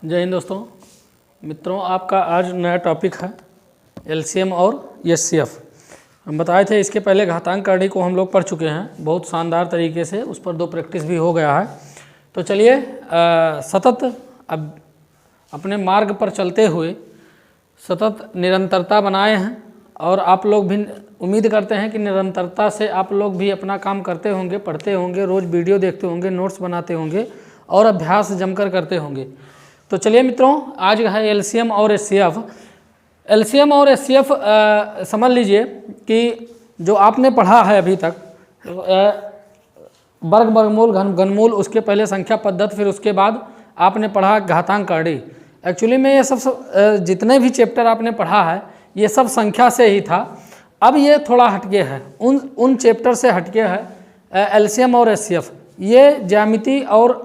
जय हिंद दोस्तों मित्रों, आपका आज नया टॉपिक है एलसीएम और एचसीएफ। हम बताए थे इसके पहले घातांक करणी को हम लोग पढ़ चुके हैं बहुत शानदार तरीके से, उस पर 2 प्रैक्टिस भी हो गया है। तो चलिए सतत अब अपने मार्ग पर चलते हुए सतत निरंतरता बनाए हैं और आप लोग भी उम्मीद करते हैं कि निरंतरता से आप लोग भी अपना काम करते होंगे, पढ़ते होंगे, रोज़ वीडियो देखते होंगे, नोट्स बनाते होंगे और अभ्यास जमकर करते होंगे। तो चलिए मित्रों, आज है एलसीएम और एचसीएफ। एलसीएम और एचसीएफ समझ लीजिए कि जो आपने पढ़ा है अभी तक वर्ग, वर्गमूल, घन, घनमूल, उसके पहले संख्या पद्धति, फिर उसके बाद आपने पढ़ा घातांक करणी। एक्चुअली में ये सब जितने भी चैप्टर आपने पढ़ा है ये सब संख्या से ही था। अब ये थोड़ा हटके है, उन चैप्टर से हटके है एलसीएम और एचसीएफ। ये ज्यामिति और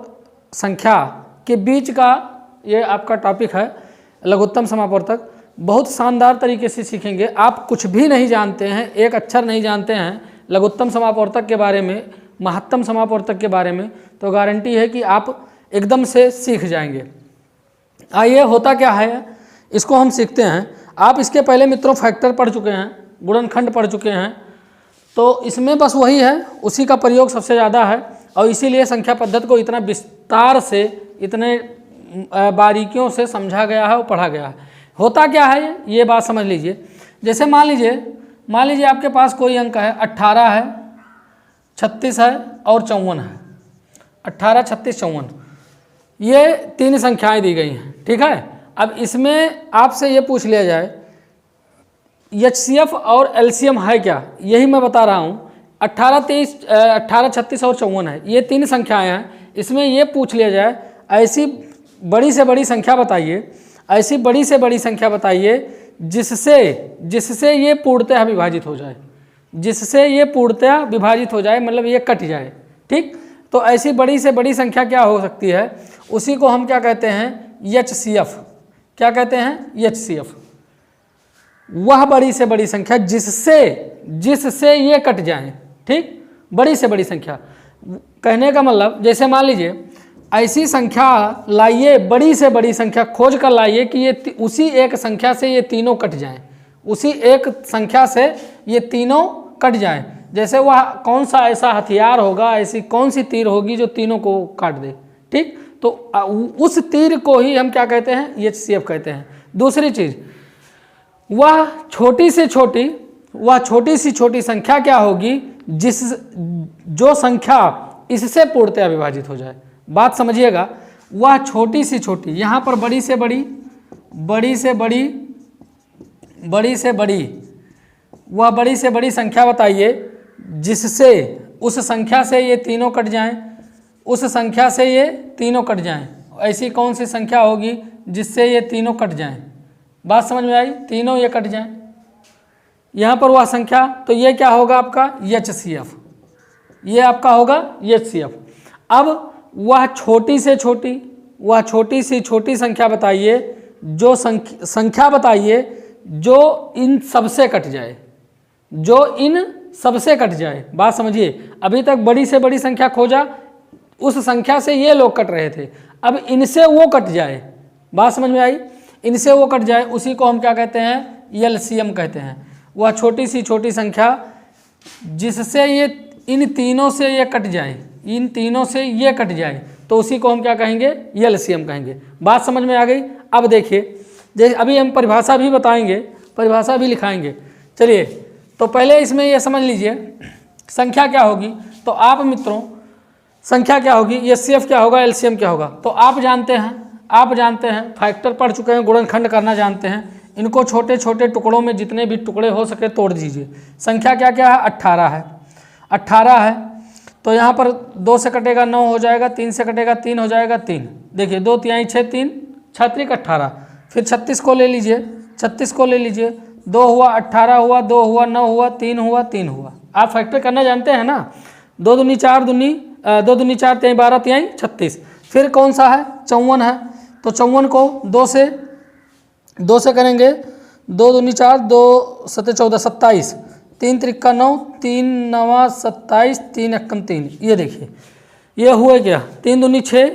संख्या के बीच का ये आपका टॉपिक है। लघुत्तम समापवर्तक बहुत शानदार तरीके से सीखेंगे। आप कुछ भी नहीं जानते हैं, एक अक्षर नहीं जानते हैं लघुत्तम समापवर्तक के बारे में, महत्तम समापवर्तक के बारे में, तो गारंटी है कि आप एकदम से सीख जाएंगे। आइए, होता क्या है इसको हम सीखते हैं। आप इसके पहले मित्रों फैक्टर पढ़ चुके हैं, गुणनखंड पढ़ चुके हैं, तो इसमें बस वही है, उसी का प्रयोग सबसे ज़्यादा है और इसीलिए संख्या पद्धति को इतना विस्तार से, इतने बारीकियों से समझा गया है और पढ़ा गया है। होता क्या है ये बात समझ लीजिए। जैसे मान लीजिए आपके पास कोई अंक है, 18 है, 36 है और 54 है। 18, 36, 54 ये 3 संख्याएं दी गई हैं, ठीक है। अब इसमें आपसे ये पूछ लिया जाए एचसीएफ और एलसीएम है क्या, यही मैं बता रहा हूँ। 18, 36 और 54 है, ये 3 संख्याएं हैं। इसमें ये पूछ लिया जाए ऐसी बड़ी से बड़ी संख्या बताइए, ऐसी बड़ी से बड़ी संख्या बताइए जिससे ये पूर्णतः विभाजित हो जाए, जिससे ये पूर्णतः विभाजित हो जाए, मतलब ये कट जाए, ठीक। तो ऐसी बड़ी से बड़ी संख्या क्या हो सकती है, उसी को हम क्या कहते हैं, एचसीएफ। क्या कहते हैं, एचसीएफ। वह बड़ी से बड़ी संख्या जिससे ये कट जाए, ठीक। बड़ी से बड़ी संख्या कहने का मतलब, जैसे मान लीजिए ऐसी संख्या लाइए, बड़ी से बड़ी संख्या खोज कर लाइए कि ये उसी एक संख्या से ये तीनों कट जाएं, उसी एक संख्या से ये तीनों कट जाएं। जैसे वह कौन सा ऐसा हथियार होगा, ऐसी कौन सी तीर होगी जो तीनों को काट दे, ठीक। तो उस तीर को ही हम क्या कहते हैं, एचसीएफ कहते हैं। दूसरी चीज, वह छोटी से छोटी संख्या क्या होगी जो संख्या इससे पूर्णतः विभाजित हो जाए। बात समझिएगा, वह छोटी से छोटी, यहाँ पर बड़ी से बड़ी, वह बड़ी से बड़ी संख्या बताइए जिससे उस संख्या से ये तीनों कट जाएं, उस संख्या से ये तीनों कट जाएं। ऐसी कौन सी संख्या होगी जिससे ये तीनों कट जाएं। बात समझ में आई, तीनों ये कट जाएं, यहाँ पर वह संख्या, तो ये क्या होगा आपका एचसीएफ, ये आपका होगा एचसीएफ। अब वह छोटी से छोटी संख्या बताइए, जो संख्या बताइए जो इन सबसे कट जाए, जो इन सबसे कट जाए। बात समझिए, अभी तक बड़ी से बड़ी संख्या खोजा, उस संख्या से ये लोग कट रहे थे, अब इनसे वो कट जाए। बात समझ में आई, इनसे वो कट जाए, उसी को हम क्या कहते हैं, एलसीएम कहते हैं। वह छोटी सी छोटी संख्या जिससे ये इन तीनों से ये कट जाए, इन तीनों से ये कट जाए, तो उसी को हम क्या कहेंगे, एलसीएम कहेंगे। बात समझ में आ गई। अब देखिए, जैसे अभी हम परिभाषा भी बताएंगे, परिभाषा भी लिखाएंगे। चलिए, तो पहले इसमें ये समझ लीजिए संख्या क्या होगी। तो आप मित्रों, संख्या क्या होगी, एचसीएफ क्या होगा, एलसीएम क्या होगा। तो आप जानते हैं फैक्टर पढ़ चुके हैं, गुणनखंड करना जानते हैं। इनको छोटे छोटे टुकड़ों में जितने भी टुकड़े हो सके तोड़ दीजिए। संख्या क्या क्या है, 18 है, तो यहाँ पर 2 से कटेगा 9 हो जाएगा, 3 से कटेगा 3 हो जाएगा 3। देखिए 2 तिहाई 6, 3 6 18। फिर 36 को ले लीजिए, 2 हुआ, 18 हुआ, 2 हुआ, 9 हुआ, 3 हुआ, 3 हुआ। आप फैक्टर करना जानते हैं ना, 2 दूनी 4, 2 दूनी 4, 3 12, 3 36। फिर कौन सा है, 54 है, तो 54 को 2 से करेंगे, 2 दूनी 4, 2 7 14, 27, 3 त्रिक्का 9, 3 9 27, 3 एकम 3। ये देखिए ये हुए क्या, 3 दूनी 6,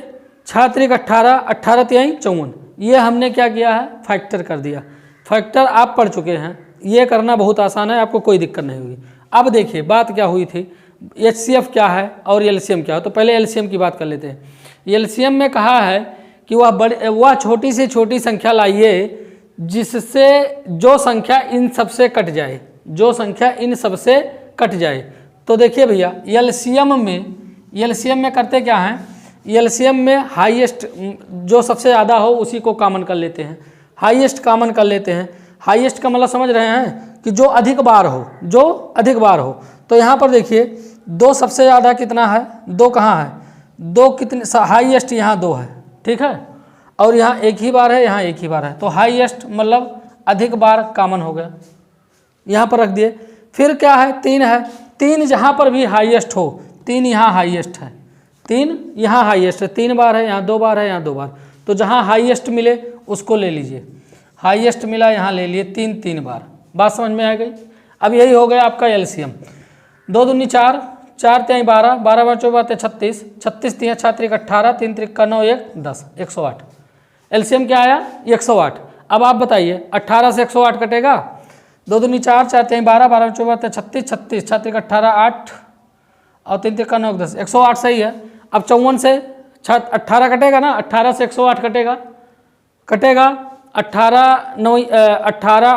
6 त्रिक 18, 18 तिहाई 54, ये हमने क्या किया है, फैक्टर कर दिया। फैक्टर आप पढ़ चुके हैं, ये करना बहुत आसान है, आपको कोई दिक्कत नहीं होगी। अब देखिए बात क्या हुई थी, HCF क्या है और एलसीएम क्या है। तो पहले एलसीएम की बात कर लेते हैं। एलसीएम में कहा है कि वह छोटी से छोटी संख्या लाइए जिससे जो संख्या इन सबसे कट जाए, जो संख्या इन सबसे कट जाए। तो देखिए भैया एलसीएम में करते क्या हैं, एलसीएम में हाईएस्ट जो सबसे ज़्यादा हो उसी को कॉमन कर लेते हैं, हाईएस्ट कॉमन कर लेते हैं। हाईएस्ट का मतलब समझ रहे हैं कि जो अधिक बार हो, जो अधिक बार हो। तो यहाँ पर देखिए 2 सबसे ज़्यादा कितना है, 2 कहाँ है, 2 कितने, हाईएस्ट यहाँ 2 है, ठीक है, और यहाँ एक ही बार है, यहाँ एक ही बार है। तो हाईएस्ट मतलब अधिक बार कॉमन हो गया, यहाँ पर रख दिए। फिर क्या है, 3 है, 3 जहाँ पर भी हाईएस्ट हो, 3 यहाँ हाईएस्ट है, 3 यहाँ हाईएस्ट है, 3 बार है, यहाँ 2 बार है, यहाँ 2 बार। तो जहाँ हाईएस्ट मिले उसको ले लीजिए, हाईएस्ट मिला यहाँ ले लिए, 3 बार। बात समझ में आ गई। अब यही हो गया आपका एलसीएम। 2 दूनी 4, 4 तिहाई 12, 12 बार 4 बार 36, 36 तिहाई 6 त्रिक 18, 3 त्रिक का 9, 1 10, 108। एलसीएम क्या आया, 108। अब आप बताइए 18 से 108 कटेगा, 2 दूनी 4, 4 तिहाई 12, 12 बार 4 बार 36, 36, 6 त्रिक 18, 8 और 3 त्रिक का 9, 10, 108 सही है। अब 54 से 18 कटेगा ना, 18 से 108 कटेगा, 18 9 18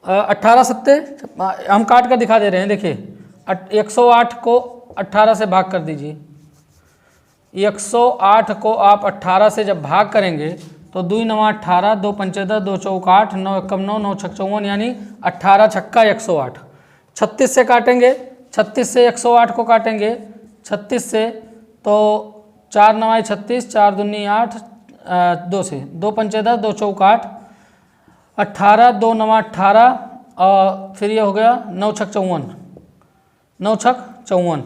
18 सत्ते, हम काट कर दिखा दे रहे हैं। देखिए 108 को 18 से भाग कर दीजिए, 108 को आप 18 से जब भाग करेंगे तो 2 9 18, 2 5 10, 2 4 8, 9 1 9, 9 6 54, यानी 18 छक्का 108। 36 से काटेंगे, 36 से 108 को काटेंगे, 36 से तो 4 9 36, 4 दूनी 8, 2 से 2 5 10, 2 4 8, 18, 2 9 18 और फिर ये हो गया 9 6 54, 9 6 54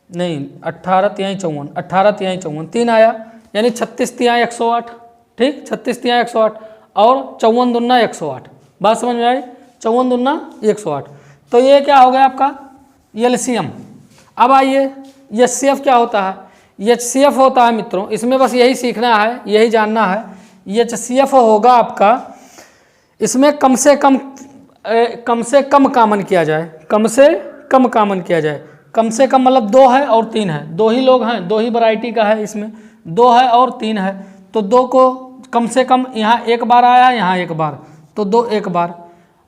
नहीं 18 तिहाई 54, 18 तिहाई 54, 3 आया, यानी 36 तिहाई 108, ठीक, 36 तिहाई 108 और 54 दूना 108। बात समझ में आई, 54 दूना 108। तो ये क्या हो गया आपका एलसीएम। अब आइए एचसीएफ क्या होता है। एचसीएफ होता है मित्रों, इसमें बस यही सीखना है, यही जानना है। एचसीएफ होगा आपका, इसमें कम से कम कॉमन किया जाए, कम से कम कॉमन किया जाए। कम से कम मतलब 2 है और 3 है, 2 ही लोग हैं, 2 ही वैरायटी का है, इसमें 2 है और 3 है। तो 2 को कम से कम, यहाँ 1 बार आया है, यहाँ 1 बार, तो 2 1 बार,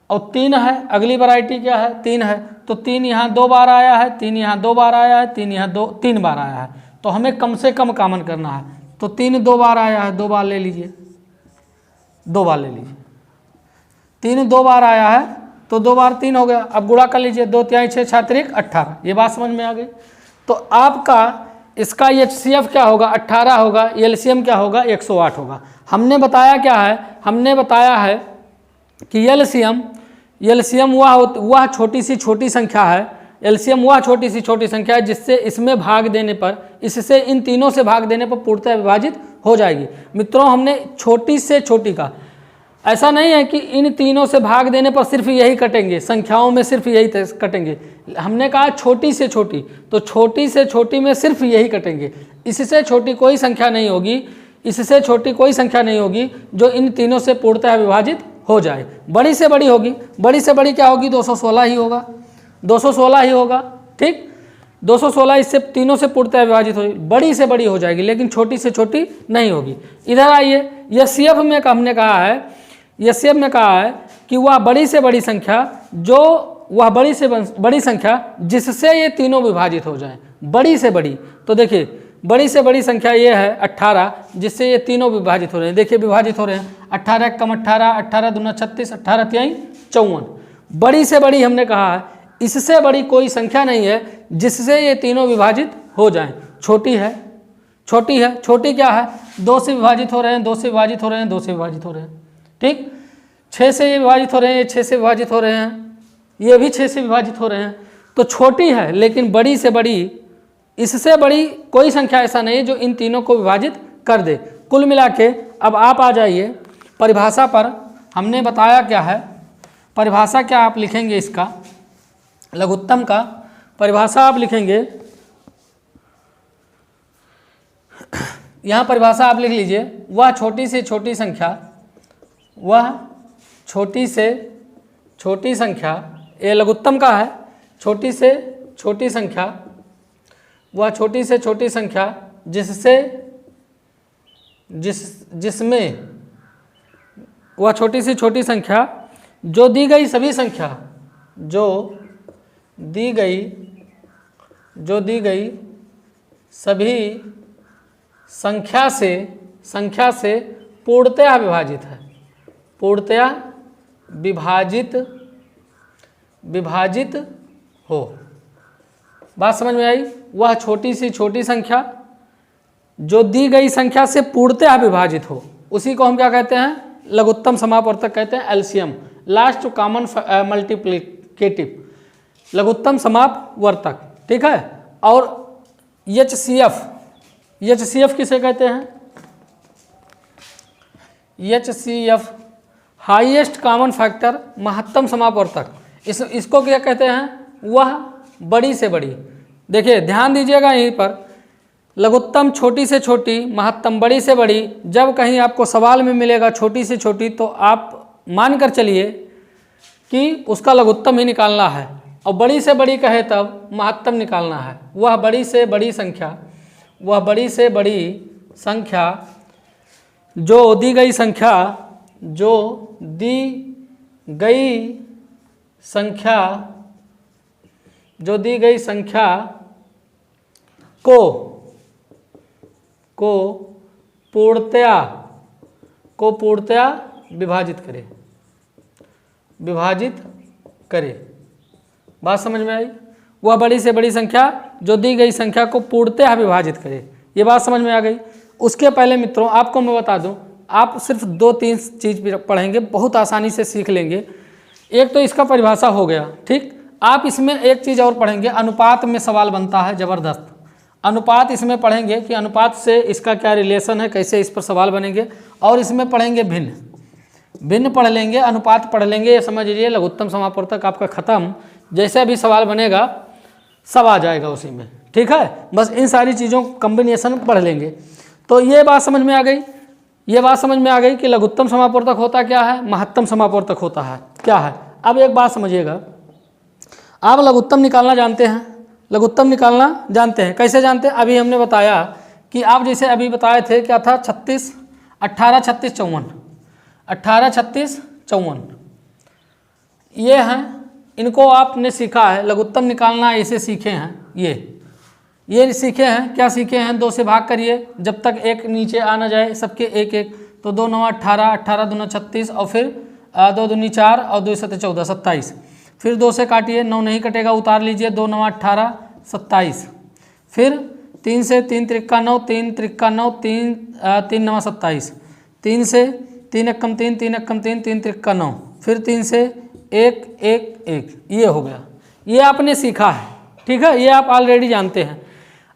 और 3 है, अगली वैरायटी क्या है, 3 है, तो 3 यहाँ 2 बार आया है, 3 यहाँ 2 बार आया है, 3 यहाँ 3 बार आया है। तो हमें कम से कम कॉमन करना है। तो 3 2 बार आया है, 2 बार ले लीजिए, 2 बार ले लीजिए। 3 2 बार आया है तो 2 बार 3 हो गया। अब गुणा कर लीजिए, 2 तिहाई 6, 6 त्रिक 18। ये बात समझ में आ गई। तो आपका इसका एचसीएफ क्या होगा, 18 होगा, एलसीएम क्या होगा, 108 होगा। हमने बताया क्या है, हमने बताया है कि एलसीएम वह छोटी सी छोटी संख्या है, एलसीएम वह छोटी सी छोटी संख्या है जिससे इसमें भाग देने पर, इससे इन तीनों से भाग देने पर पूर्णतः विभाजित हो जाएगी। मित्रों हमने छोटी से छोटी का, ऐसा नहीं है कि इन तीनों से भाग देने पर सिर्फ यही कटेंगे, संख्याओं में सिर्फ यही कटेंगे। हमने कहा छोटी से छोटी, तो छोटी से छोटी में सिर्फ यही कटेंगे। इससे छोटी कोई संख्या नहीं होगी, इससे छोटी कोई संख्या नहीं होगी जो इन तीनों से पूर्णतः विभाजित हो जाए। बड़ी से बड़ी होगी, बड़ी से बड़ी क्या होगी, 216 ही होगा, 216 ही होगा, ठीक, 216 इससे तीनों से पूर्णतः विभाजित होगी, बड़ी से बड़ी हो जाएगी, लेकिन छोटी से छोटी नहीं होगी। इधर आइए, एचसीएफ में हमने कहा है, एचसीएफ में कहा है कि वह बड़ी से बड़ी संख्या, जो वह बड़ी से बड़ी संख्या जिससे ये तीनों विभाजित हो जाएं, बड़ी से बड़ी। तो देखिए बड़ी से बड़ी संख्या ये है 18, जिससे ये तीनों विभाजित हो रहे हैं। देखिए विभाजित हो रहे हैं, 18 कम 18, 18 दूना 36, 18 तिहाई 54। बड़ी से बड़ी हमने कहा है, इससे बड़ी कोई संख्या नहीं है जिससे ये तीनों विभाजित हो जाएं। छोटी है, छोटी है, छोटी क्या है, 2 से विभाजित हो रहे हैं, 2 से विभाजित हो रहे हैं, 2 से विभाजित हो रहे हैं, ठीक, 6 से ये विभाजित हो रहे हैं, ये 6 से विभाजित हो रहे हैं, ये भी 6 से विभाजित हो रहे हैं। तो छोटी है, लेकिन बड़ी से बड़ी, इससे बड़ी कोई संख्या ऐसा नहीं है जो इन तीनों को विभाजित कर दे। कुल मिला के अब आप आ जाइए परिभाषा पर। हमने बताया क्या है, परिभाषा क्या आप लिखेंगे, इसका लघुत्तम का परिभाषा आप लिखेंगे यहाँ परिभाषा आप लिख लीजिए, वह छोटी से छोटी संख्या, वह छोटी से छोटी संख्या, ये लघुत्तम का है, छोटी से छोटी संख्या, वह छोटी से छोटी संख्या जिसमें वह छोटी से छोटी संख्या जो दी गई सभी संख्या, जो दी गई सभी संख्या से पूर्णतया विभाजित है, पूर्णतया विभाजित हो। बात समझ में आई? वह छोटी से छोटी संख्या जो दी गई संख्या से पूर्णतया विभाजित हो, उसी को हम क्या कहते हैं? लघुत्तम समापवर्तक कहते हैं, एलसीएम, लास्ट कॉमन मल्टीप्लिकेटिव, लघुत्तम समापवर्तक, ठीक है। और एचसीएफ किसे कहते हैं? एचसीएफ हाईएस्ट कॉमन फैक्टर, महत्तम समापवर्तक। इसको क्या कहते हैं? वह बड़ी से बड़ी, देखिए ध्यान दीजिएगा यहीं पर, लघुत्तम छोटी से छोटी, महत्तम बड़ी से बड़ी। जब कहीं आपको सवाल में मिलेगा छोटी से छोटी, तो आप मान कर चलिए कि उसका लघुत्तम ही निकालना है, और बड़ी से बड़ी कहे तब महत्तम निकालना है। वह बड़ी से बड़ी संख्या, वह बड़ी से बड़ी संख्या जो दी गई संख्या, जो दी गई संख्या, जो दी गई संख्या को पूर्णतया विभाजित करे। बात समझ में आई? वह बड़ी से बड़ी संख्या जो दी गई संख्या को पूर्णतया विभाजित करे। ये बात समझ में आ गई? उसके पहले मित्रों आपको मैं बता दूं, आप सिर्फ 2-3 चीज़ पढ़ेंगे, बहुत आसानी से सीख लेंगे। एक तो इसका परिभाषा हो गया, ठीक। आप इसमें एक चीज़ और पढ़ेंगे, अनुपात में सवाल बनता है ज़बरदस्त। अनुपात इसमें पढ़ेंगे कि अनुपात से इसका क्या रिलेशन है, कैसे इस पर सवाल बनेंगे। और इसमें पढ़ेंगे भिन्न पढ़ लेंगे, अनुपात पढ़ लेंगे। ये समझ लीजिए लघुत्तम समापवर्तक आपका खत्म। जैसे भी सवाल बनेगा सब आ जाएगा उसी में, ठीक है। बस इन सारी चीज़ों कॉम्बिनेशन पढ़ लेंगे। तो ये बात समझ में आ गई, ये बात समझ में आ गई कि लघुत्तम समापवर्तक होता क्या है, महत्तम समापवर्तक होता है क्या है। अब एक बात समझिएगा, आप लघुत्तम निकालना जानते हैं, लघुत्तम निकालना जानते हैं, कैसे जानते हैं? अभी हमने बताया कि आप जैसे अभी बताए थे, क्या था? 36, 18, 36, 54, 18, 36, 54, ये हैं। इनको आपने सीखा है, लघुत्तम निकालना ऐसे सीखे हैं। ये सीखे हैं, क्या सीखे हैं? 2 से भाग करिए जब तक एक नीचे आ ना जाए, सबके एक एक। तो 2 9 18, 18 2 36, और फिर 2 दूनी 4 और 2 7 14, 27। फिर 2 से काटिए, 9 नहीं कटेगा, उतार लीजिए, 2 9 18, 27। फिर 3 से 3 त्रिक्का 9, 3 त्रिक्का 9, 3 9 27। 3 से 3 एक कम 3, 3 एक कम 3, 3 त्रिक्का 9। फिर 3 से 1 1 1, ये हो गया। ये आपने सीखा है, ठीक है, ये आप ऑलरेडी जानते हैं।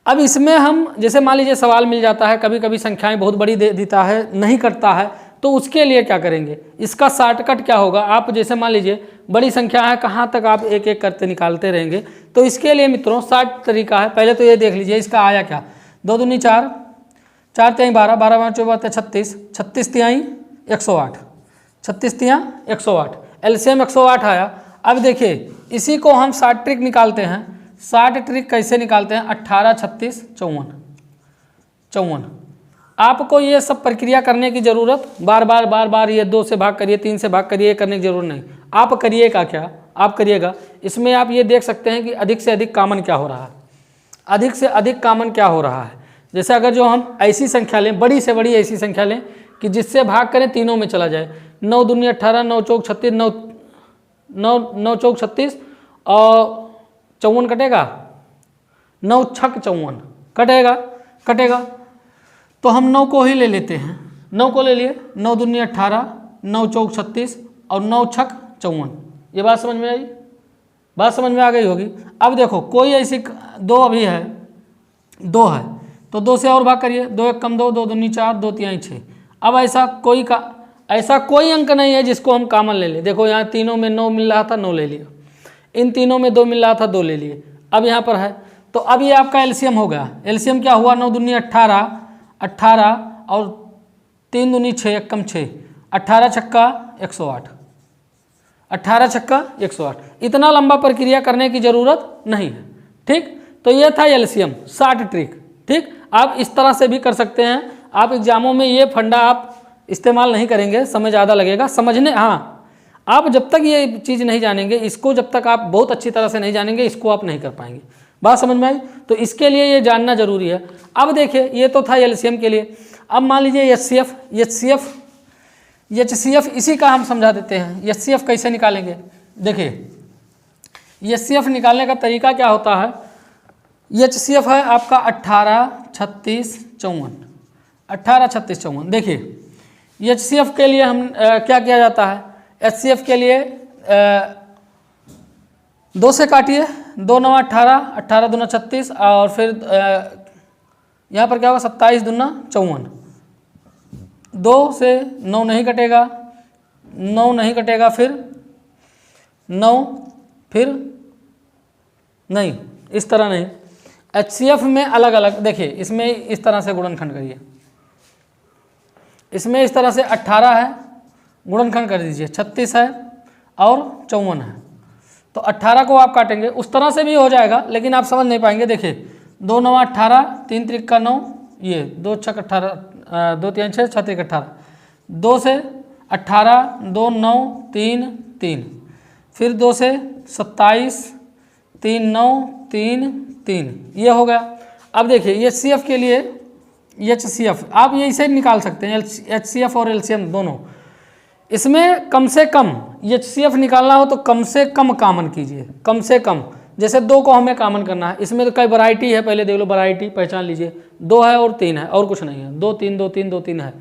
अब इसमें हम जैसे मान लीजिए सवाल मिल जाता है, कभी कभी संख्याएं बहुत बड़ी दे देता है, नहीं करता है, तो उसके लिए क्या करेंगे? इसका शॉर्टकट क्या होगा? आप जैसे मान लीजिए बड़ी संख्या है, कहाँ तक आप एक एक करते निकालते रहेंगे। तो इसके लिए मित्रों शॉर्ट तरीका है। पहले तो ये देख लीजिए इसका आया क्या। 2 दूनी 4, 4 तिहाई 12, 12 5 14 36, 36 तिहाई 108, 36 तिहाई 108, एलसीएम 108 आया। अब देखिए इसी को हम शॉर्ट ट्रिक निकालते हैं। शॉर्ट ट्रिक कैसे निकालते हैं? 18 36 54। आपको ये सब प्रक्रिया करने की ज़रूरत बार बार ये 2 से भाग करिए, 3 से भाग करिए करने की जरूरत नहीं। आप करिएगा क्या? आप करिएगा इसमें आप ये देख सकते हैं कि अधिक से अधिक कॉमन क्या हो रहा है, अधिक से अधिक कॉमन क्या हो रहा है। जैसे अगर जो हम ऐसी संख्या लें, बड़ी से बड़ी ऐसी संख्या लें कि जिससे भाग करें तीनों में चला जाए। 9 दूनी 18, 9 चौक 36, 9 चौक 36 और 54 कटेगा, 9 छक 54 कटेगा। तो हम 9 को ही ले लेते हैं, 9 को ले लिए, 9 दूनी 18, 9 चौक 36 और 9 छक 54। ये बात समझ में आई? बात समझ में आ गई होगी। अब देखो कोई ऐसी 2 अभी है, 2 है तो 2 से और भाग करिए, 2 एक कम 2, 2 दूनी 4, 2 तिहाई 6। अब ऐसा कोई अंक नहीं है जिसको हम कॉमन ले लें। देखो यहाँ तीनों में 9 मिल रहा था, 9 ले लिया, इन तीनों में 2 मिल रहा था, 2 ले लिए। अब यहाँ पर है तो अब ये आपका एलसीएम हो गया। एलसीएम क्या हुआ? 9 दूनी 18 18 और 3 दूनी 6, एक कम 6, 18 छक्का 108, 18 छक्का 108। इतना लंबा प्रक्रिया करने की ज़रूरत नहीं है। ठीक, तो ये था एलसीएम, 60 ट्रिक। ठीक, आप इस तरह से भी कर सकते हैं। आप एग्जामों में ये फंडा आप इस्तेमाल नहीं करेंगे, समय ज़्यादा लगेगा समझने। हाँ, आप जब तक ये चीज़ नहीं जानेंगे, इसको जब तक आप बहुत अच्छी तरह से नहीं जानेंगे, इसको आप नहीं कर पाएंगे। बात समझ में आई? तो इसके लिए ये जानना जरूरी है। अब देखिए, ये तो था एलसीएम के लिए। अब मान लीजिए एचसीएफ, इसी का हम समझा देते हैं। एचसीएफ कैसे निकालेंगे? देखिए, एचसीएफ निकालने का तरीका क्या होता है? एचसीएफ है आपका 18, 36, 54, 18, 36, 54। देखिए, एचसीएफ के लिए हम क्या किया जाता है? एचसीएफ के लिए 2 से काटिए, 2 9 18, 18 दूना 36, और फिर यहाँ पर क्या होगा? 27 दूना 54। 2 से 9 नहीं कटेगा, 9 नहीं कटेगा, फिर 9, फिर नहीं, इस तरह नहीं। एचसीएफ में अलग अलग, देखिए इसमें इस तरह से गुणनखंड करिए, इसमें इस तरह से 18 है, गुणनखंड कर दीजिए, 36 है और 54 है। तो 18 को आप काटेंगे, उस तरह से भी हो जाएगा, लेकिन आप समझ नहीं पाएंगे। देखिए, 2 9 18, 3 त्रिक का 9, ये 2 6 18, 2 3 6, 6 त्रिक 18, 2 से 18, 2 9 3 3, फिर 2 से 27, 3 9 3 3, ये हो गया। अब देखिए, एचसीएफ के लिए, एचसीएफ आप ये इसे निकाल सकते हैं, एचसीएफ और एलसीएम दोनों। इसमें कम से कम एचसीएफ निकालना हो तो कम से कम कॉमन कीजिए, कम से कम। जैसे 2 को हमें कॉमन करना है, इसमें तो कई वैरायटी है, पहले देख लो वैरायटी, पहचान लीजिए। 2 है और 3 है, और कुछ नहीं है। 2 3 2 3 2 3 है,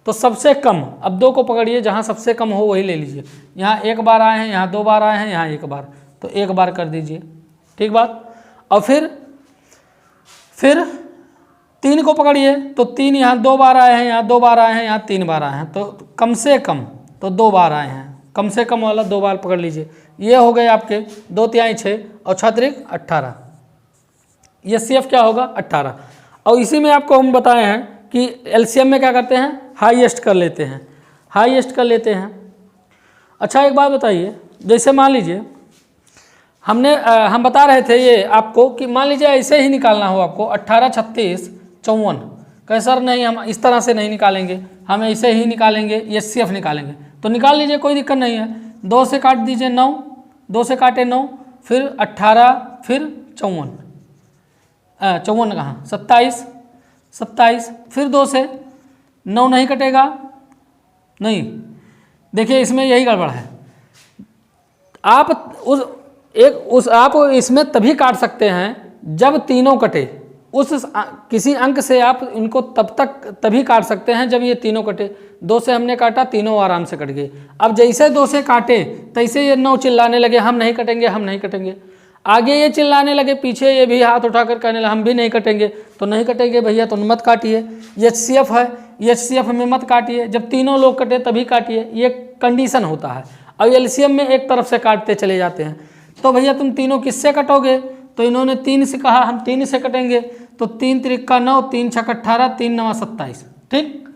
तो सबसे कम। अब 2 को पकड़िए, जहाँ सबसे कम हो वही ले लीजिए। यहाँ 1 बार आए हैं, यहाँ 2 बार आए हैं, यहाँ 1 बार, तो 1 बार कर दीजिए। ठीक बात। और फिर 3 को पकड़िए, तो 3 यहाँ 2 बार आए हैं, यहाँ 2 बार आए हैं, यहाँ 3 बार आए हैं, तो कम से कम तो 2 बार आए हैं। कम से कम वाला 2 बार पकड़ लीजिए। ये हो गए आपके 2 तिहाई 6 और 6 त्रिक 18। एचसीएफ क्या होगा? 18। और इसी में आपको हम बताए हैं कि एलसीएम में क्या करते हैं? हाईएस्ट कर लेते हैं, हाईएस्ट कर लेते हैं। अच्छा, एक बात बताइए, जैसे मान लीजिए हम बता रहे थे ये आपको कि मान लीजिए ऐसे ही निकालना हो आपको, 18 36 54। कहे सर नहीं, हम इस तरह से नहीं निकालेंगे, हम ऐसे ही निकालेंगे, एचसीएफ निकालेंगे। तो निकाल लीजिए, कोई दिक्कत नहीं है। 2 से काट दीजिए 9, 2 से काटे 9, फिर 18, फिर 54, 54 कहाँ, 27, 27, फिर 2 से 9 नहीं कटेगा, नहीं। देखिए, इसमें यही गड़बड़ है। आप आप इसमें तभी काट सकते हैं जब तीनों कटे। किसी अंक से आप इनको तभी काट सकते हैं जब ये तीनों कटे। 2 से हमने काटा, तीनों आराम से कट गए। अब जैसे 2 से काटे तैसे ये 9 चिल्लाने लगे, हम नहीं कटेंगे, हम नहीं कटेंगे। आगे ये चिल्लाने लगे, पीछे ये भी हाथ उठाकर कहने लगे हम भी नहीं कटेंगे। तो नहीं कटेंगे भैया, तो मत काटिए। एचसीएफ है, एचसीएफ में मत काटिए, जब तीनों लोग कटे तभी काटिए, ये कंडीशन होता है। और एलसीएम में एक तरफ से काटते चले जाते हैं। तो भैया तुम तीनों किससे कटोगे? तो इन्होंने 3 से कहा, हम 3 से कटेंगे। तो 3 त्रिक का 9, 3 छक 18, 3 9 27। ठीक।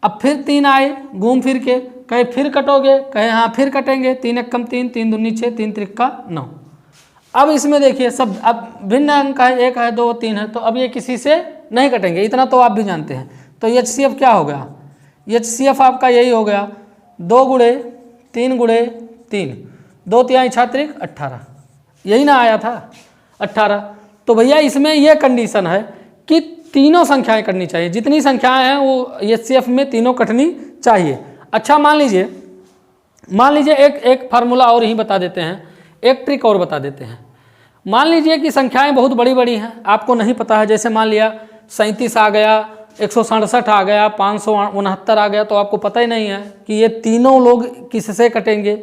अब फिर 3 आए घूम फिर के, कहे फिर कटोगे? कहे हाँ फिर कटेंगे। 3 एक कम 3, 3 दूनी 6, 3 त्रिक का 9। अब इसमें देखिए सब अब भिन्न अंक है, 1 है, 2 3 है, तो अब ये किसी से नहीं कटेंगे, इतना तो आप भी जानते हैं। तो एचसीएफ क्या हो गया? एचसीएफ आपका यही हो गया, 2 गुणे 3 गुणे 3, 2 तिहाई 6 त्रिक 18, यही ना आया था 18। तो भैया इसमें यह कंडीशन है कि तीनों संख्याएं करनी चाहिए, जितनी संख्याएं हैं वो एचसीएफ में तीनों कटनी चाहिए। अच्छा, मान लीजिए एक फार्मूला और ही बता देते हैं, एक ट्रिक और बता देते हैं। मान लीजिए कि संख्याएं बहुत बड़ी बड़ी हैं, आपको नहीं पता है। जैसे मान लिया 37 आ गया, 167 आ गया, 569 आ गया, तो आपको पता ही नहीं है कि ये तीनों लोग किससे कटेंगे।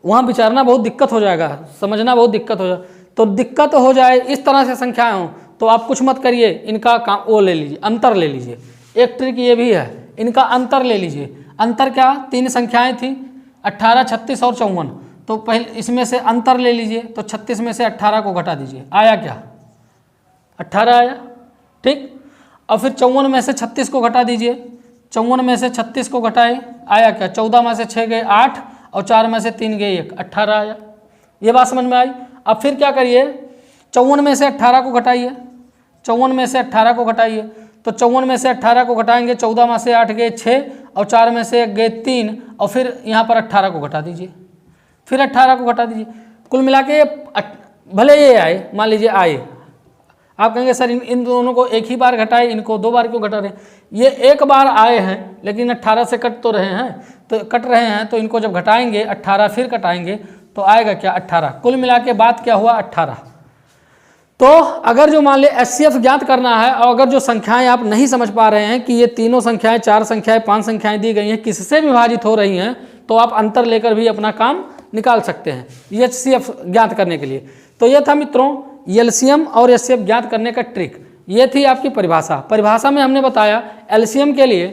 वहाँ विचारना बहुत दिक्कत हो जाएगा, समझना बहुत दिक्कत हो जाएगा। तो दिक्कत हो जाए इस तरह से संख्याएं हों तो आप कुछ मत करिए, इनका वो ले लीजिए, अंतर ले लीजिए। एक ट्रिक ये भी है, इनका अंतर ले लीजिए। अंतर क्या? 3 संख्याएं थी, 18 36 और 54। तो पहले इसमें से अंतर ले लीजिए, तो 36 में से 18 को घटा दीजिए, आया क्या? 18 आया। ठीक। और फिर 54 में से 36 को घटा दीजिए, 54 में से 36 को घटाए, आया क्या, 14 में से 6 गए 8 और 4 में से 3 गए 1, 18 आया। ये बात समझ में आई। अब फिर क्या करिए, 54 में से 18 को घटाइए, 54 में से 18 को घटाइए, तो 54 में से 18 को घटाएंगे, 14 में से 8 गए 6 और 4 में से 1 गए 3 और फिर यहाँ पर 18 को घटा दीजिए, फिर 18 को घटा दीजिए। कुल मिला के भले ये आए, मान लीजिए आए, आप कहेंगे सर इन दोनों को एक ही बार घटाए, इनको 2 बार क्यों घटा रहे हैं? ये एक बार आए हैं लेकिन 18 से कट तो रहे हैं, तो इनको जब घटाएंगे 18 फिर कटाएंगे तो आएगा क्या, 18। कुल मिला के बात क्या हुआ, 18। तो अगर जो मान लिया एचसीएफ ज्ञात करना है और अगर जो संख्याएं आप नहीं समझ पा रहे हैं कि ये तीनों संख्याएं, 4 संख्याएं, 5 संख्याएं दी गई हैं, किससे विभाजित हो रही हैं, तो आप अंतर लेकर भी अपना काम निकाल सकते हैं एचसीएफ ज्ञात करने के लिए। तो ये था मित्रों एलसीएम और एचसीएफ ज्ञात करने का ट्रिक। ये थी आपकी परिभाषा में हमने बताया एलसीएम के लिए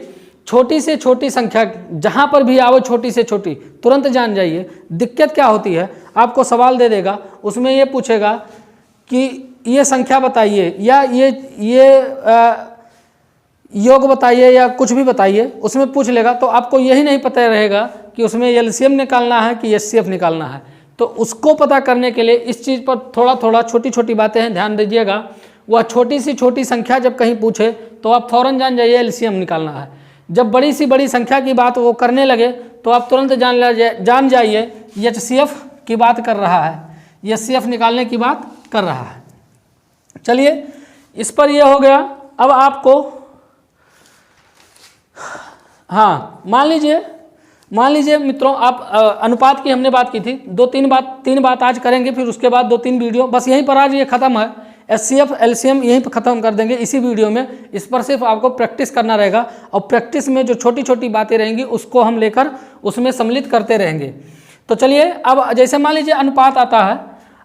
छोटी से छोटी संख्या जहाँ पर भी आओ, छोटी से छोटी तुरंत जान जाइए। दिक्कत क्या होती है, आपको सवाल दे देगा, उसमें ये पूछेगा कि ये संख्या बताइए या ये योग बताइए या कुछ भी बताइए, उसमें पूछ लेगा, तो आपको यही नहीं पता रहेगा कि उसमें एलसीएम निकालना है कि एचसीएफ निकालना है। तो उसको पता करने के लिए इस चीज़ पर थोड़ा थोड़ा छोटी छोटी बातें हैं, ध्यान दीजिएगा। वह छोटी सी छोटी संख्या जब कहीं पूछे तो आप फौरन जान जाइए एलसीएम निकालना है। जब बड़ी सी बड़ी संख्या की बात वो करने लगे तो आप तुरंत जान जाइए एचसीएफ की बात कर रहा है, एचसीएफ निकालने की बात कर रहा है। चलिए इस पर ये हो गया। अब आपको हाँ मान लीजिए मित्रों, आप अनुपात की हमने बात की थी, तीन बात आज करेंगे, फिर उसके बाद 2-3 वीडियो, बस यहीं पर आज ये खत्म है। एचसीएफ एलसीएम यहीं पर ख़त्म कर देंगे इसी वीडियो में। इस पर सिर्फ आपको प्रैक्टिस करना रहेगा और प्रैक्टिस में जो छोटी छोटी बातें रहेंगी उसको हम लेकर उसमें सम्मिलित करते रहेंगे। तो चलिए अब जैसे मान लीजिए अनुपात आता है,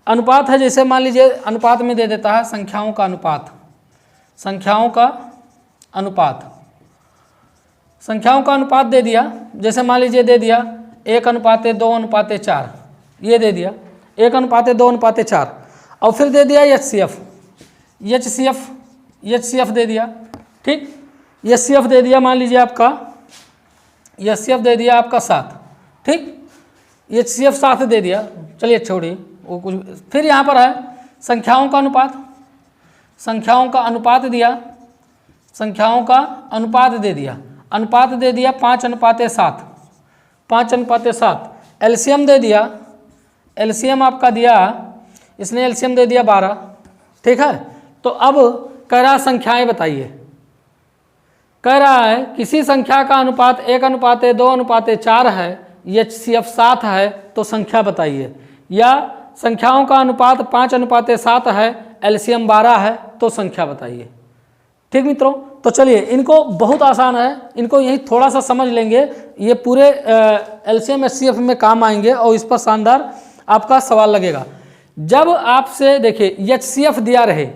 अनुपात है, जैसे मान लीजिए अनुपात में दे देता है संख्याओं का अनुपात, संख्याओं का अनुपात दे दिया। जैसे मान लीजिए दे दिया 1:2:4, ये दे दिया 1:2:4 और फिर दे दिया एचसीएफ दे दिया, ठीक। एचसीएफ दे दिया, मान लीजिए आपका एचसीएफ दे दिया आपका 7, ठीक। एचसीएफ 7 दे दिया, चलिए छोड़िए वो कुछ। फिर यहाँ पर है संख्याओं का अनुपात दिया, संख्याओं का अनुपात दे दिया, अनुपात दे दिया 5:7। एलसीएम दे दिया, एलसीएम आपका दिया, इसने एलसीएम दे दिया 12, ठीक है। तो अब कह रहा संख्याएं बताइए, कह रहा है किसी संख्या का अनुपात 1:2:4 है, एचसीएफ 7 है, तो संख्या बताइए। या संख्याओं का अनुपात 5:7 है, एलसीएम 12 है, तो संख्या बताइए। ठीक मित्रों, तो चलिए इनको बहुत आसान है, इनको यही थोड़ा सा समझ लेंगे, ये पूरे एलसीएम एचसीएफ में काम आएंगे और इस पर शानदार आपका सवाल लगेगा। जब आपसे देखिए एचसीएफ दिया रहे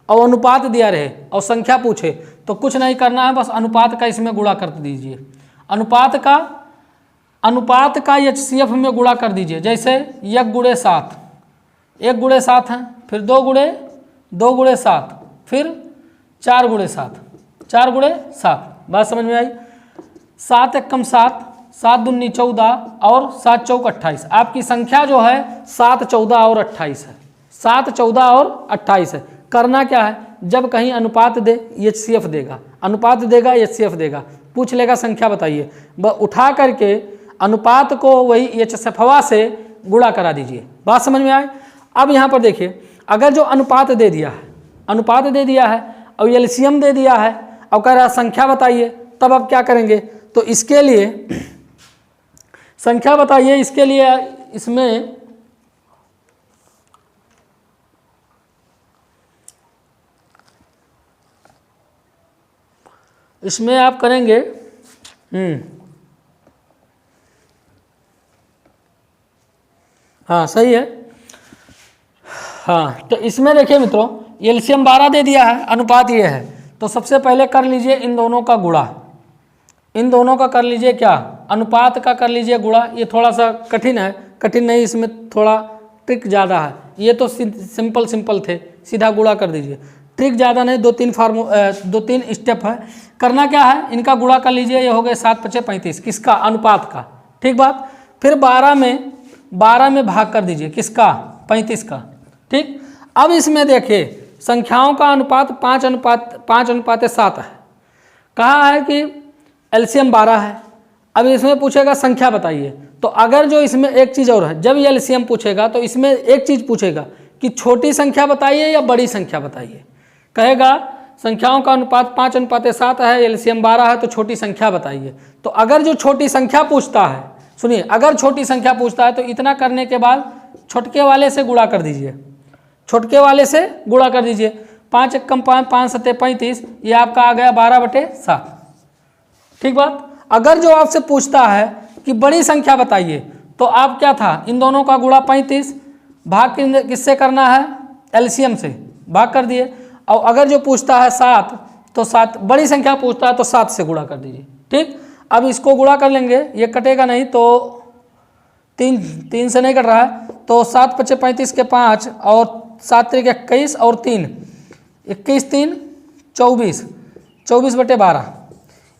और अनुपात दिया रहे और संख्या पूछे तो कुछ नहीं करना है, बस अनुपात का इसमें गुणा कर दीजिए। अनुपात का एचसीएफ में गुणा कर दीजिए। जैसे 1:7, 1:7 है, फिर 2:7, फिर 4:7, 4:7। बात समझ में आई। 7 × 7, 7 दूनी 14 और 7 चौक 28। आपकी संख्या जो है 7, 14 और 28 है, 7, 14 और 28 है। करना क्या है, जब कहीं अनुपात दे एचसीएफ देगा, अनुपात देगा एचसीएफ देगा, पूछ लेगा संख्या बताइए, उठा करके अनुपात को वही एचसीएफवा से गुणा करा दीजिए। बात समझ में आए। अब यहाँ पर देखिए, अगर जो अनुपात दे दिया है और एलसीएम दे दिया है और कह रहा संख्या बताइए, तब अब क्या करेंगे, तो इसके लिए संख्या बताइए, इसके लिए इसमें आप करेंगे हाँ सही है। हाँ तो इसमें देखिए मित्रों, एलसीएम 12 दे दिया है, अनुपात ये है, तो सबसे पहले कर लीजिए इन दोनों का गुणा, इन दोनों का कर लीजिए क्या, अनुपात का कर लीजिए गुणा। ये थोड़ा सा कठिन है, कठिन नहीं, इसमें थोड़ा ट्रिक ज़्यादा है। ये तो सिंपल थे, सीधा गुणा कर दीजिए। ट्रिक ज़्यादा नहीं, 2-3 स्टेप है। करना क्या है, इनका गुणा कर लीजिए, ये हो गए 7×5 = 35, किसका, अनुपात का, ठीक बात। फिर 12 में भाग कर दीजिए, किसका, 35 का, ठीक। अब इसमें देखिए संख्याओं का अनुपात 5:7 है। कहा है कि एलसीएम 12 है। अब इसमें पूछेगा संख्या बताइए, तो अगर जो इसमें एक चीज़ और है, जब ये एलसीएम पूछेगा तो इसमें एक चीज़ पूछेगा कि छोटी संख्या बताइए या बड़ी संख्या बताइए। कहेगा संख्याओं का अनुपात 5:7 है, एलसीएम 12 है, तो छोटी संख्या बताइए। तो अगर जो छोटी संख्या पूछता है, सुनिए, अगर छोटी संख्या पूछता है तो इतना करने के बाद छोटके वाले से गुणा कर दीजिए, छोटके वाले से गुणा कर दीजिए। 5×5=35, ये आपका आ गया 12/7, ठीक बात। अगर जो आपसे पूछता है कि बड़ी संख्या बताइए, तो आप क्या था, इन दोनों का गुणा 35, भाग किससे करना है, एलसीएम से भाग कर दिए। और अगर जो पूछता है 7, तो 7, बड़ी संख्या पूछता है तो 7 से गुणा कर दीजिए, ठीक। अब इसको गुणा कर लेंगे, ये कटेगा नहीं, तो 3 से नहीं कट रहा है, तो 7×5 = 5 और 7×3 = 21 और 3 21×3 = 24, 24/12,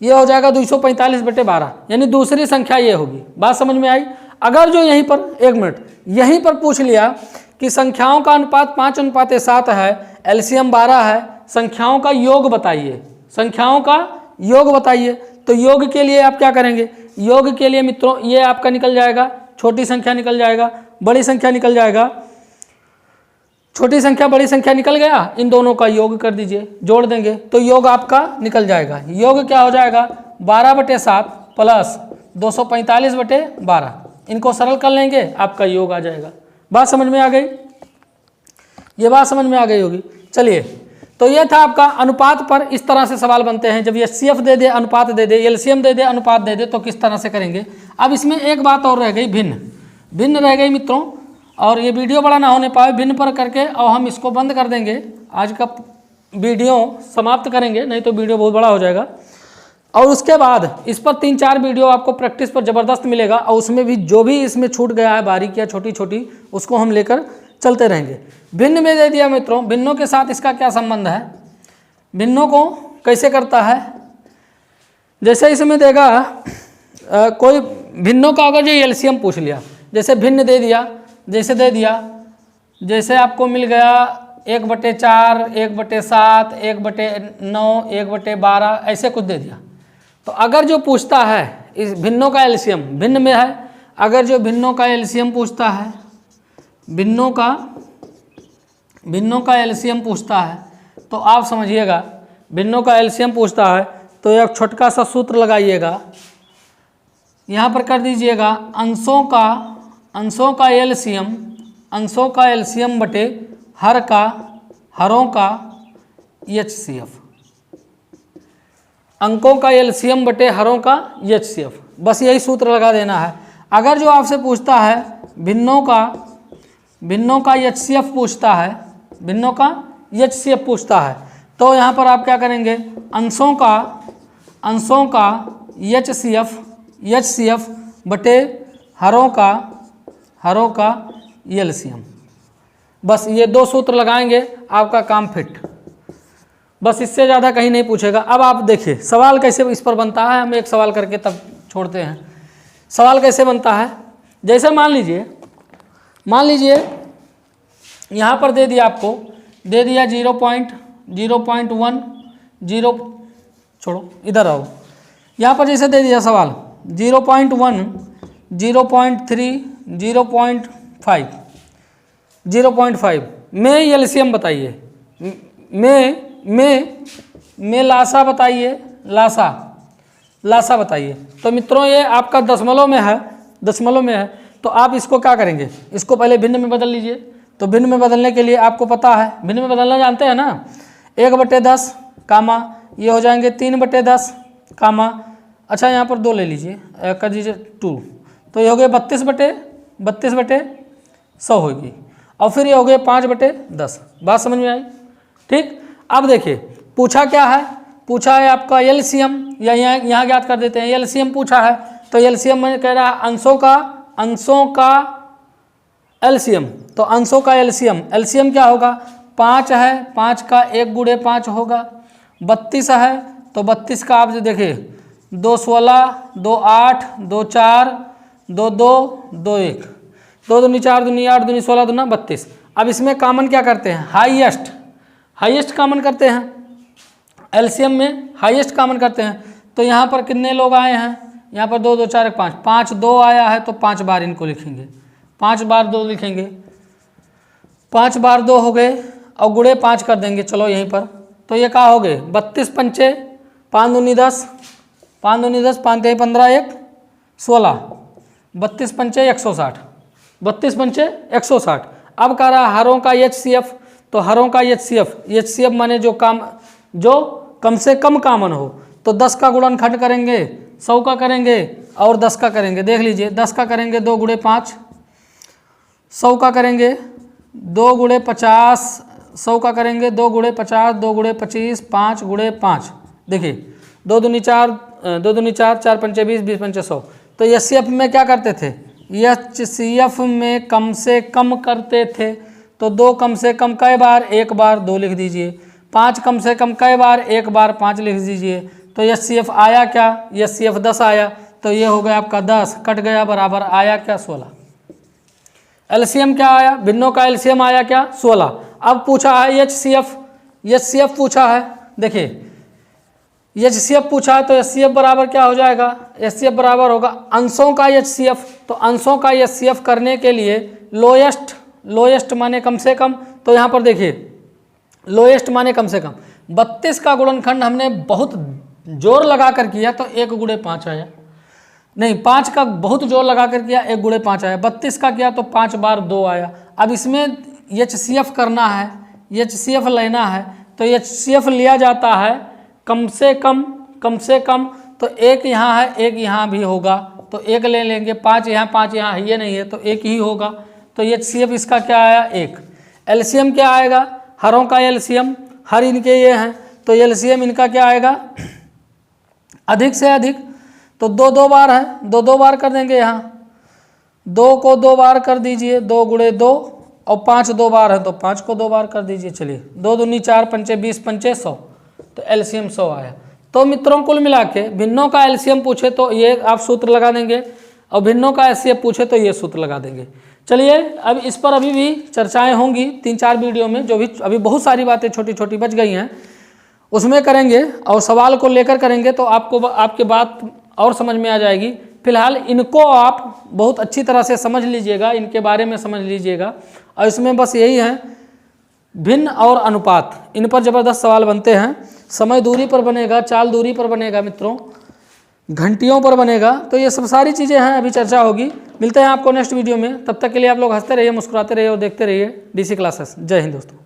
ये हो जाएगा 245/12, यानी दूसरी संख्या ये होगी। बात समझ में आई। अगर जो यहीं पर, 1 मिनट, यहीं पर पूछ लिया कि संख्याओं का अनुपात 5:7 है, एलसीएम 12 है, संख्याओं का योग बताइए, संख्याओं का योग बताइए, तो योग के लिए आप क्या करेंगे, योग के लिए मित्रों ये आपका निकल जाएगा, छोटी संख्या निकल जाएगा, बड़ी संख्या निकल जाएगा, छोटी संख्या बड़ी संख्या निकल गया, इन दोनों का योग कर दीजिए, जोड़ देंगे तो योग आपका निकल जाएगा। योग क्या हो जाएगा, 12/7 प्लस 245/12, इनको सरल कर लेंगे, आपका योग आ जाएगा। बात समझ में आ गई, ये बात समझ में आ गई होगी। चलिए, तो ये था आपका अनुपात पर। इस तरह से सवाल बनते हैं, जब एचसीएफ दे दे, अनुपात दे दे, एलसीएम दे दे, अनुपात दे दे, तो किस तरह से करेंगे। अब इसमें एक बात और रह गई, भिन्न रह गई मित्रों, और ये वीडियो बड़ा ना होने पाए, भिन्न पर करके और हम इसको बंद कर देंगे, आज का वीडियो समाप्त करेंगे, नहीं तो वीडियो बहुत बड़ा हो जाएगा। और उसके बाद इस पर 3-4 वीडियो आपको प्रैक्टिस पर ज़बरदस्त मिलेगा, और उसमें भी जो भी इसमें छूट गया है बारीकियाँ छोटी छोटी, उसको हम लेकर चलते रहेंगे। भिन्न में दे दिया मित्रों, भिन्नों के साथ इसका क्या संबंध है, भिन्नों को कैसे करता है। जैसे इसमें देगा कोई भिन्नों का, अगर जो एलसीएम पूछ लिया, जैसे भिन्न दे दिया, जैसे आपको मिल गया 1/4, 1/7, 1/9, 1/12, ऐसे कुछ दे दिया। तो अगर जो पूछता है इस भिन्नों का एलसीएम, भिन्न में है, अगर जो भिन्नों का एलसीएम पूछता है, भिन्नों का एलसीएम पूछता है, तो आप समझिएगा, भिन्नों का एलसीएम पूछता है तो एक छोटका सा सूत्र लगाइएगा, यहाँ पर कर दीजिएगा अंशों का एलसीएम बटे हरों का एचसीएफ, अंकों का एलसीएम बटे हरों का एचसीएफ, बस यही सूत्र लगा देना है। अगर जो आपसे पूछता है भिन्नों का एचसीएफ पूछता है, भिन्नों का एचसीएफ पूछता है, तो यहाँ पर आप क्या करेंगे, अंशों का एचसीएफ बटे हरों का एलसीएम, बस ये 2 सूत्र लगाएंगे, आपका काम फिट। बस इससे ज़्यादा कहीं नहीं पूछेगा। अब आप देखिए सवाल कैसे इस पर बनता है, हम एक सवाल करके तब छोड़ते हैं। सवाल कैसे बनता है, जैसे मान लीजिए यहाँ पर दे दिया, आपको दे दिया 0.1, छोड़ो इधर आओ, यहाँ पर जैसे दे दिया सवाल 0.1, 0.3, 0.5 में एलसीएम बताइए, में लासा बताइए, लासा बताइए। तो मित्रों ये आपका दशमलव में है, तो आप इसको क्या करेंगे, इसको पहले भिन्न में बदल लीजिए। तो भिन्न में बदलने के लिए आपको पता है, भिन्न में बदलना जानते हैं ना, 1/10 कामा, ये हो जाएंगे 3/10 कामा, अच्छा यहाँ पर 2 ले लीजिए, कर दीजिए 2, तो ये हो गए 32/100 होगी, और फिर ये हो गए 5/10। बात समझ में आई, ठीक। अब देखिए पूछा क्या है, पूछा है आपका एलसीएम, या यहाँ ज्ञात कर देते हैं, एलसीएम पूछा है, तो एलसीएम में कह रहा है अंशों का एलसीएम, तो अंशों का एलसीएम क्या होगा, 5 है, 5 का 1 गुणे 5 होगा। 32 है तो 32 का आप जो देखिए 2 16, 2 8, 2 4, 2 2, 2 1, 2 दूनी 4 दूनी 8 दूनी 16 दूना 32। अब इसमें कॉमन क्या करते हैं, हाईएस्ट कॉमन करते हैं, एलसीएम में हाईएस्ट कॉमन करते हैं। तो यहाँ पर कितने लोग आए हैं, यहाँ पर 2 2 4 1 5, 5 2 आया है तो 5 बार इनको लिखेंगे, 5 बार 2 लिखेंगे, 5 बार 2 हो गए और गुणे 5 कर देंगे। चलो यहीं पर तो ये क्या हो गए 32 पंचे 5 दूनी 10, 5 दूनी 10, 5 तेई 15, 1 16, 32 पंचे 160, 32 पंचे 160। अब कह रहा हरों का HCF, तो हरों का HCF माने जो कम से कम कॉमन हो, तो 10 का गुणनखंड करेंगे, 100 का करेंगे और 10 का करेंगे। देख लीजिए 10 का करेंगे 2 गुणे 5, 100 का करेंगे 2 गुणे 50, 100 का करेंगे 2 गुणे 50, 2 गुणे 25, 5 गुणे 5। देखिए 2 दूनी 4, 2 दूनी 4, 4 पंचे 20, 20 पंचे 100। तो HCF में क्या करते थे, HCF में कम से कम करते थे। तो 2 कम से कम कई बार, 1 बार 2 लिख दीजिए। 5 कम से कम कई बार, 1 बार 5 लिख दीजिए। तो HCF आया क्या, HCF 10 आया, तो ये हो गया आपका 10 कट गया बराबर आया क्या 16। एलसीएम क्या आया, भिन्नों का एलसीएम आया क्या 16। अब पूछा है HCF पूछा है। देखिए HCF पूछा है तो HCF बराबर क्या हो जाएगा, HCF बराबर होगा अंशों का HCF। तो अंशों का HCF करने के लिए लोएस्ट माने कम से कम, तो यहाँ पर देखिए लोएस्ट माने कम से कम। 32 का गुणनखंड हमने बहुत जोर लगा कर किया तो 1 गुणे 5 आया, नहीं 5 का बहुत जोर लगा कर किया 1 गुणे 5 आया। 32 का किया तो 5 बार 2 आया। अब इसमें HCF करना है, HCF लेना है, तो HCF लिया जाता है कम से कम। तो 1 यहाँ है, 1 यहाँ भी होगा, तो 1 ले लेंगे। 5 यहाँ ये नहीं है तो 1 ही होगा। तो HCF इसका क्या आया 1। एलसीएम क्या आएगा, हरों का एलसीएम, हर इनके ये हैं, तो एलसीएम इनका क्या आएगा अधिक से अधिक। तो 2 बार है, 2 बार कर देंगे। यहाँ 2 को 2 बार कर दीजिए, 2 गुणे 2, और 5 2 बार है तो 5 को 2 बार कर दीजिए। चलिए 2 दूनी 4 पंचे 20 पंचे 100, तो एलसीएम 100 आया। तो मित्रों कुल मिला के भिन्नों का एलसीएम पूछे तो ये आप सूत्र लगा देंगे, और भिन्नों का एचसीएफ पूछे तो ये सूत्र लगा देंगे। चलिए अब इस पर अभी भी चर्चाएं होंगी 3-4 वीडियो में, जो भी अभी बहुत सारी बातें छोटी छोटी बच गई हैं उसमें करेंगे, और सवाल को लेकर करेंगे तो आपको आपकी बात और समझ में आ जाएगी। फिलहाल इनको आप बहुत अच्छी तरह से समझ लीजिएगा, इनके बारे में समझ लीजिएगा। और इसमें बस यही है, भिन्न और अनुपात, इन पर ज़बरदस्त सवाल बनते हैं। समय दूरी पर बनेगा, चाल दूरी पर बनेगा मित्रों, घंटियों पर बनेगा। तो ये सब सारी चीज़ें हैं, अभी चर्चा होगी। मिलते हैं आपको नेक्स्ट वीडियो में, तब तक के लिए आप लोग हंसते रहिए, मुस्कुराते रहिए और देखते रहिए DC क्लासेस। जय हिंद दोस्तों।